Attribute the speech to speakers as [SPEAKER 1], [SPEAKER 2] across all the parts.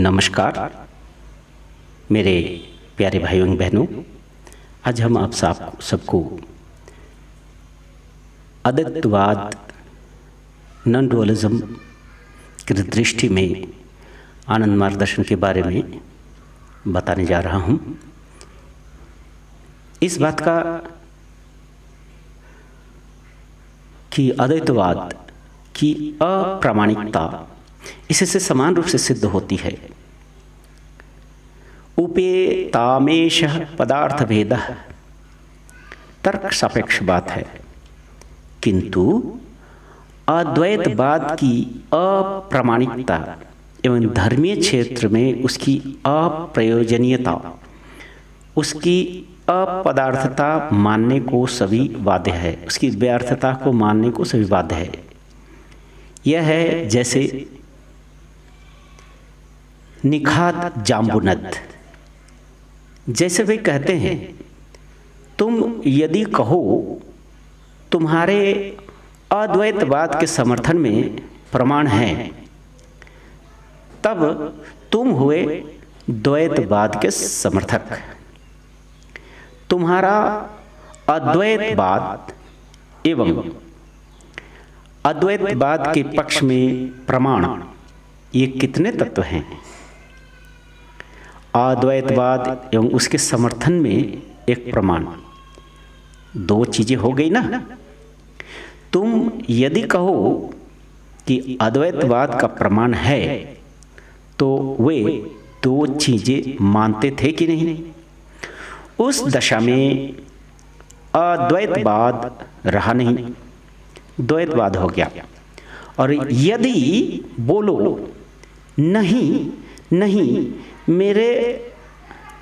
[SPEAKER 1] नमस्कार मेरे प्यारे भाइयों एवं बहनों, आज हम आप सबको अद्वैतवाद नॉन डुअलिज्म की दृष्टि में आनंद मार्ग दर्शन के बारे में बताने जा रहा हूँ। इस बात का कि अद्वैतवाद की अप्रामाणिकता इससे समान रूप से सिद्ध होती है। उपेतामेश पदार्थ भेद तर्क सापेक्ष बात है, किंतु अद्वैतवाद की अप्रामाणिकता एवं धर्मीय क्षेत्र में उसकी अप्रयोजनीयता, उसकी अपदार्थता मानने को सभी बाध्य है, उसकी व्यर्थता को मानने को सभी बाध्य है। यह है जैसे निखात जाम्बुनद, जैसे वे कहते हैं, तुम यदि कहो तुम्हारे अद्वैतवाद के समर्थन में प्रमाण है, तब तुम हुए द्वैतवाद के समर्थक। तुम्हारा अद्वैतवाद एवं अद्वैतवाद के पक्ष में प्रमाण ये कितने तत्व हैं? अद्वैतवाद एवं उसके समर्थन में एक प्रमाण, दो चीजें हो गई ना। तुम यदि कहो कि अद्वैतवाद का प्रमाण है, तो वे दो चीजें मानते थे कि नहीं? उस दशा में अद्वैतवाद रहा नहीं, द्वैतवाद हो गया। और यदि बोलो नहीं मेरे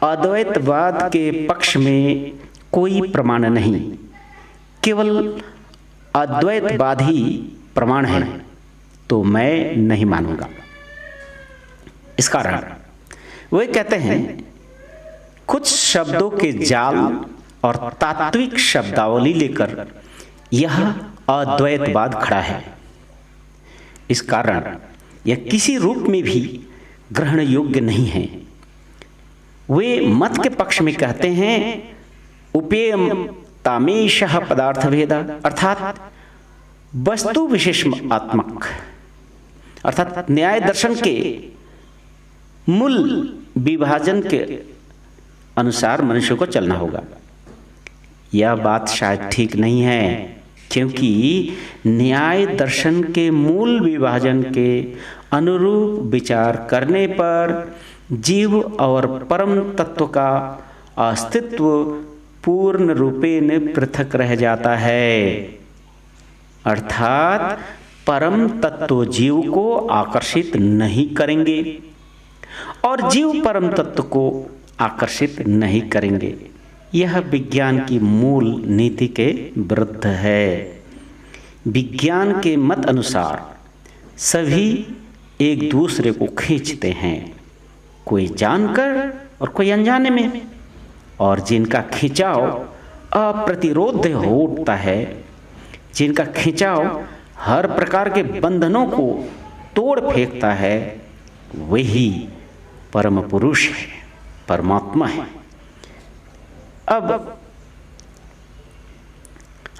[SPEAKER 1] अद्वैतवाद के पक्ष में कोई प्रमाण नहीं, केवल अद्वैतवाद ही प्रमाण है, तो मैं नहीं मानूंगा। इस कारण वे कहते हैं, कुछ शब्दों के जाल और तात्विक शब्दावली लेकर यह अद्वैतवाद खड़ा है। इस कारण यह किसी रूप में भी ग्रहण योग्य नहीं है। वे मत के पक्ष में कहते हैं उपेयम तामेशः पदार्थ भेद, अर्थात वस्तु विशेषात्मक, अर्थात न्याय दर्शन के मूल विभाजन के अनुसार मनुष्य को चलना होगा। यह बात शायद ठीक नहीं है, क्योंकि न्याय दर्शन के मूल विभाजन के अनुरूप विचार करने पर जीव और परम तत्व का अस्तित्व पूर्ण रूपेण पृथक रह जाता है। अर्थात परम तत्व जीव को आकर्षित नहीं करेंगे और जीव परम तत्व को आकर्षित नहीं करेंगे। यह विज्ञान की मूल नीति के विरुद्ध है। विज्ञान के मत अनुसार सभी एक दूसरे को खींचते हैं, कोई जानकर और कोई अनजाने में, और जिनका खिंचाव अप्रतिरोध्य हो उठता है, जिनका खिंचाव हर प्रकार के बंधनों को तोड़ फेंकता है, वही परम पुरुष है, परमात्मा है। अब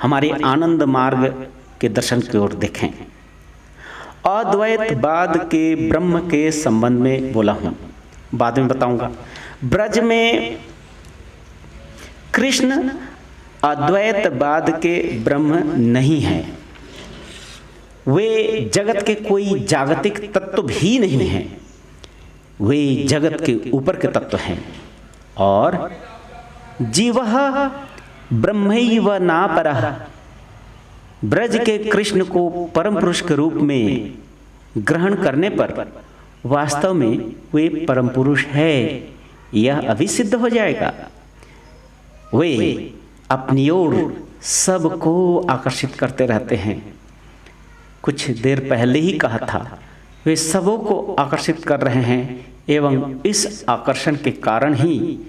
[SPEAKER 1] हमारे आनंद मार्ग के दर्शन की ओर देखें। अद्वैतवाद के ब्रह्म के संबंध में बोला हूं, बाद में बताऊंगा। ब्रज में कृष्ण अद्वैतवाद के ब्रह्म नहीं है, वे जगत के कोई जागतिक तत्व भी नहीं हैं, वे जगत के ऊपर के तत्व हैं। और जीवः ब्रह्मैव नापरः, ब्रज के कृष्ण को परम पुरुष के रूप में ग्रहण करने पर वास्तव में वे परम पुरुष है, यह अभी सिद्ध हो जाएगा। वे अपनी ओर सबको आकर्षित करते रहते हैं। कुछ देर पहले ही कहा था, वे सबों को आकर्षित कर रहे हैं, एवं इस आकर्षण के कारण ही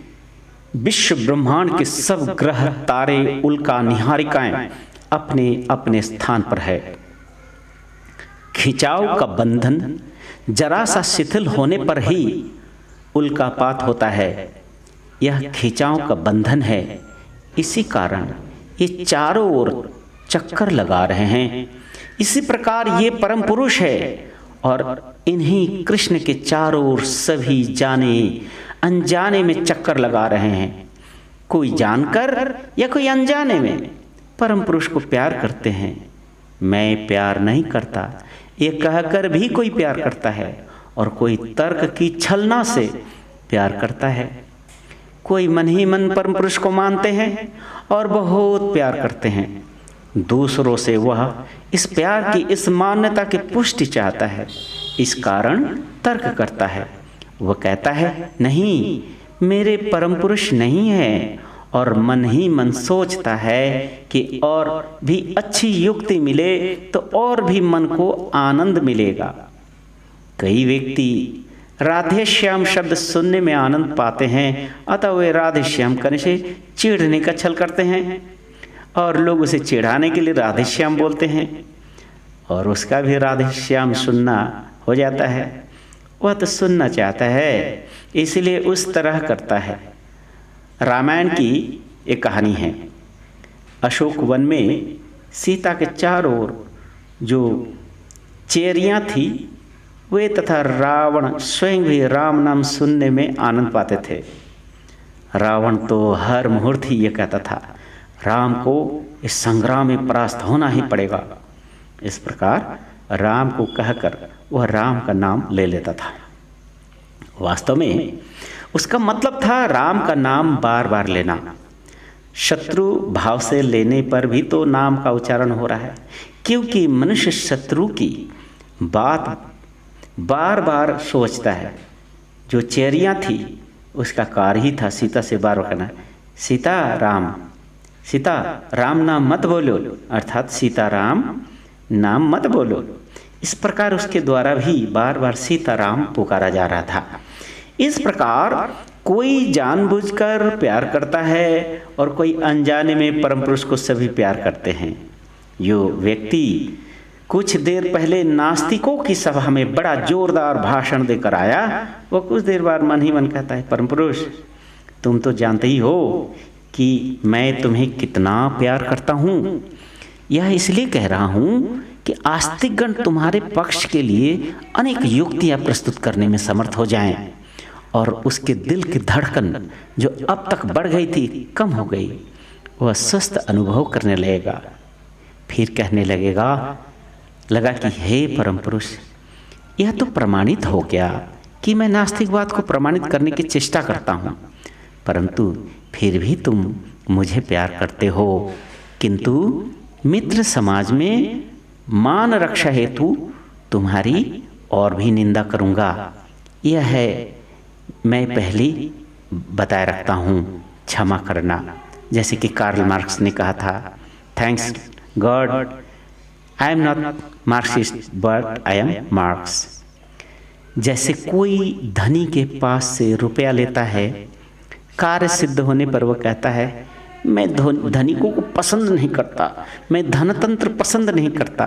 [SPEAKER 1] विश्व ब्रह्मांड के सब ग्रह, तारे, उल्का, निहारिकाएं अपने अपने स्थान पर है। खिंचाव का बंधन जरा सा शिथिल होने पर ही उल्कापात होता है। यह खिंचाव का बंधन है। इसी कारण ये चारों ओर चक्कर लगा रहे हैं। इसी प्रकार ये परम पुरुष है और इन्हीं कृष्ण के चारों ओर सभी जाने अनजाने में चक्कर लगा रहे हैं। कोई जानकर या कोई अनजाने में परम पुरुष को प्यार करते हैं। मैं प्यार नहीं करता ये कहकर भी कोई प्यार करता है, और कोई तर्क की छलना से प्यार करता है। कोई मन ही मन परम पुरुष को मानते हैं और बहुत प्यार करते हैं। दूसरों से वह इस प्यार की, इस मान्यता की पुष्टि चाहता है। इस कारण तर्क करता है। वह कहता है नहीं, मेरे परम पुरुष नहीं है, और मन ही मन सोचता है कि और भी अच्छी युक्ति मिले तो और भी मन को आनंद मिलेगा। कई व्यक्ति राधे श्याम शब्द सुनने में आनंद पाते हैं, अतः वे राधे श्याम करने से चिढ़ने का छल करते हैं, और लोग उसे चिढ़ाने के लिए राधे श्याम बोलते हैं, और उसका भी राधे श्याम सुनना हो जाता है। वह तो सुनना चाहता है, इसलिए उस तरह करता है। रामायण की एक कहानी है। अशोक वन में सीता के चारों ओर जो चेरियां थी, वे तथा रावण स्वयं भी राम नाम सुनने में आनंद पाते थे। रावण तो हर मुहूर्त ही ये कहता था, राम को इस संग्राम में परास्त होना ही पड़ेगा। इस प्रकार राम को कहकर वह राम का नाम ले लेता था। वास्तव में उसका मतलब था राम का नाम बार बार लेना। शत्रु भाव से लेने पर भी तो नाम का उच्चारण हो रहा है, क्योंकि मनुष्य शत्रु की बात बार बार सोचता है। जो चेरियां थी उसका कार्य ही था सीता से बार बार कहना, सीता राम नाम मत बोलो, अर्थात सीता राम नाम मत बोलो। इस प्रकार उसके द्वारा भी बार बार सीता राम पुकारा जा रहा था। इस प्रकार कोई जानबूझकर प्यार करता है और कोई अनजाने में परम पुरुष को सभी प्यार करते हैं। जो व्यक्ति कुछ देर पहले नास्तिकों की सभा में बड़ा जोरदार भाषण देकर आया, वो कुछ देर बाद मन ही मन कहता है, परम पुरुष तुम तो जानते ही हो कि मैं तुम्हें कितना प्यार करता हूँ। यह इसलिए कह रहा हूँ कि आस्तिकगण तुम्हारे पक्ष के लिए अनेक युक्तियाँ प्रस्तुत करने में समर्थ हो जाएं, और उसके दिल की धड़कन जो अब तक बढ़ गई थी कम हो गई, वह स्वस्थ अनुभव करने लगेगा। फिर कहने लगा कि हे परम पुरुष, यह तो प्रमाणित हो गया कि मैं नास्तिकवाद को प्रमाणित करने की चेष्टा करता हूँ, परंतु फिर भी तुम मुझे प्यार करते हो। किंतु मित्र समाज में मान रक्षा हेतु तुम्हारी और भी निंदा करूँगा। यह है मैं पहले बताए रखता हूँ, क्षमा करना। जैसे कि कार्ल मार्क्स ने कहा था, thanks God I am not Marxist but I am marks. जैसे कोई धनी के पास से रुपया लेता है, कार्य सिद्ध होने पर वह कहता है मैं धनिकों को पसंद नहीं करता, मैं धनतंत्र पसंद नहीं करता,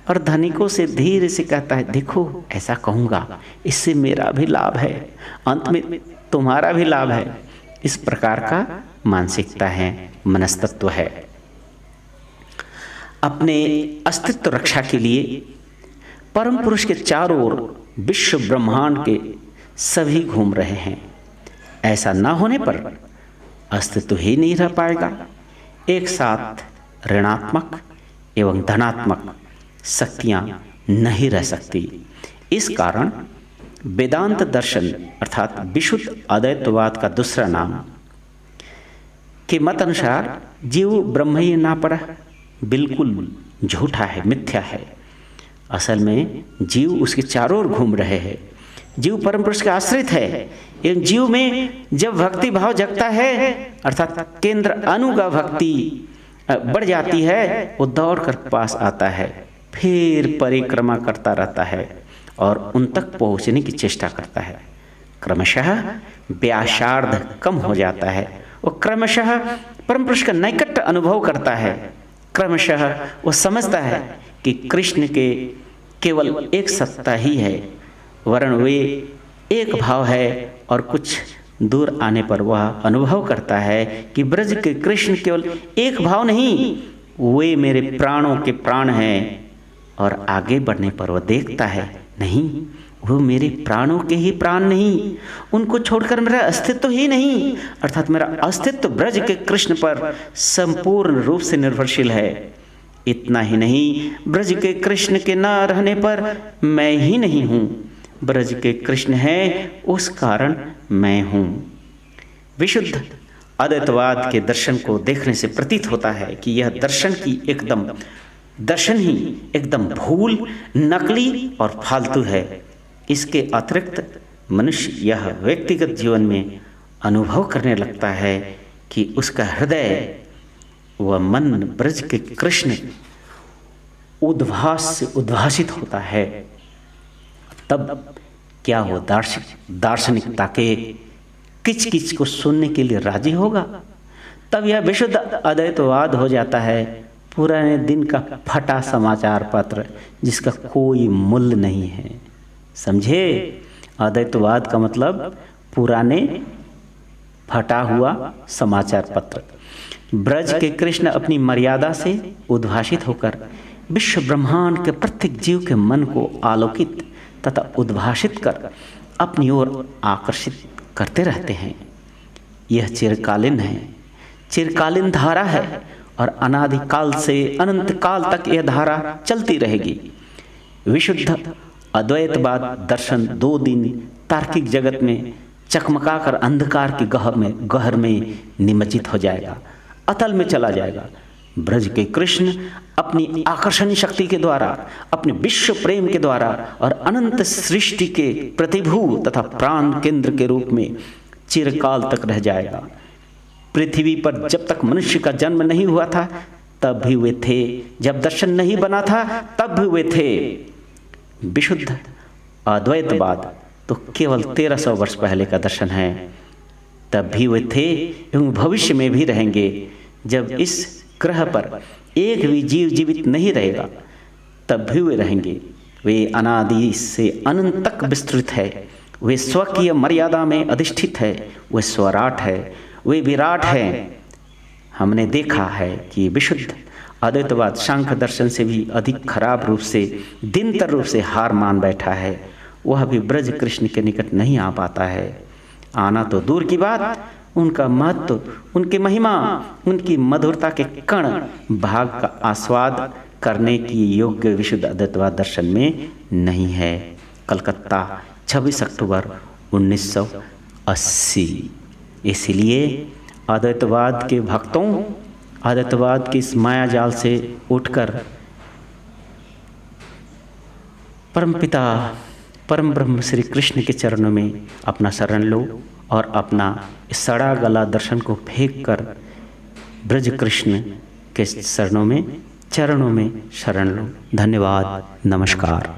[SPEAKER 1] और धनिकों से धीरे से कहता है देखो ऐसा कहूँगा, इससे मेरा भी लाभ है, अंत में तुम्हारा भी लाभ है। इस प्रकार का मानसिकता है, मनस्तत्व है। अपने अस्तित्व रक्षा के लिए परम पुरुष के चारों ओर विश्व ब्रह्मांड के सभी घूम रहे हैं। ऐसा न होने पर अस्तित्व ही नहीं रह पाएगा। एक साथ ऋणात्मक एवं धनात्मक शक्तियाँ नहीं रह सकती। इस कारण वेदांत दर्शन अर्थात विशुद्ध अद्वैतवाद का दूसरा नाम के मत अनुसार जीव ब्रह्म ही ना पड़ा बिल्कुल झूठा है, मिथ्या है। असल में जीव उसके चारों ओर घूम रहे हैं। जीव परम पुरुष के आश्रित है। एवं जीव में जब भक्ति भाव जगता है अर्थात केंद्र अनुगा भक्ति बढ़ जाती है, वो दौड़ कर पास आता है, फिर परिक्रमा करता रहता है और उन तक पहुंचने की चेष्टा करता है। क्रमशः व्यासार्ध कम हो जाता है, वो क्रमशः परम पुरुष का नैकट्य अनुभव करता है। क्रमशः वो समझता है कि कृष्ण के केवल एक सत्ता ही है वरन वे एक भाव है और कुछ दूर आने पर वह अनुभव करता है कि ब्रज के कृष्ण केवल एक भाव नहीं, वे मेरे प्राणों के प्राण हैं। और आगे बढ़ने पर वह देखता है नहीं, वो मेरे प्राणों के ही प्राण नहीं, उनको छोड़कर मेरा अस्तित्व ही नहीं, अर्थात मेरा अस्तित्व ब्रज के कृष्ण पर संपूर्ण रूप से निर्भरशील है। इतना ही नहीं, ब्रज के कृष्ण के न रहने पर मैं ही नहीं हूँ, ब्रज के कृष्ण हैं उस कारण मैं हूँ। विशुद्ध अद्वैतवाद के दर्शन को देखने से प्रतीत होता है कि यह दर्शन ही एकदम भूल, नकली और फालतू है। इसके अतिरिक्त मनुष्य यह व्यक्तिगत जीवन में अनुभव करने लगता है कि उसका हृदय व मन ब्रज के कृष्ण उद्भास से उद्भासित होता है। तब क्या वो दार्शनिकता के किच को सुनने के लिए राजी होगा? तब यह विशुद्ध अद्वैतवाद हो जाता है, पुराने दिन का फटा समाचार पत्र जिसका कोई मूल्य नहीं है। समझे? अद्वैतवाद का मतलब पुराने फटा हुआ समाचार पत्र। ब्रज के कृष्ण अपनी मर्यादा से उद्भासित होकर विश्व ब्रह्मांड के प्रत्येक जीव के मन को आलोकित तथा उद्भासित कर अपनी ओर आकर्षित करते रहते हैं। यह चिरकालीन है, चिरकालीन धारा है और अनादिकाल से अनंत काल तक यह धारा चलती रहेगी। विशुद्ध अद्वैतवाद दर्शन 2 दिन तार्किक जगत में चकमकाकर अंधकार के गहर में निमज्जित हो जाएगा, अतल में चला जाएगा। ब्रज के कृष्ण अपनी आकर्षण शक्ति के द्वारा, अपने विश्व प्रेम के द्वारा और अनंत सृष्टि के प्रतिभू तथा प्राण केंद्र के रूप में चिरकाल तक रह जाएगा। पृथ्वी पर जब तक मनुष्य का जन्म नहीं हुआ था तब भी वे थे, जब दर्शन नहीं बना था तब भी वे थे। विशुद्ध अद्वैतवाद तो केवल 1300 वर्ष पहले का दर्शन है, तब भी वे थे एवं भविष्य में भी रहेंगे। जब इस ग्रह पर एक भी जीव जीवित नहीं रहेगा तब भी वे रहेंगे। वे अनादि से अनंत तक विस्तृत है, वे स्वकीय मर्यादा में अधिष्ठित है, वे स्वराट है, वे विराट है। हमने देखा है कि विशुद्ध अद्वैतवाद सांख्य दर्शन से भी अधिक खराब रूप से, दिनतर रूप से हार मान बैठा है। वह भी ब्रज कृष्ण के निकट नहीं आ पाता है। आना तो दूर की बात, उनका महत्व, उनकी महिमा, उनकी मधुरता के कण भाग का आस्वाद करने की योग्य विशुद्ध अद्वैतवाद दर्शन में नहीं है। कलकत्ता 26 अक्टूबर 1980। इसलिए अद्वैतवाद के भक्तों, अद्वैतवाद के इस माया जाल से उठकर परमपिता परम ब्रह्म श्री कृष्ण के चरणों में अपना शरण लो और अपना सड़ा गला दर्शन को फेंक कर ब्रज कृष्ण के चरणों में शरण लो। धन्यवाद, नमस्कार।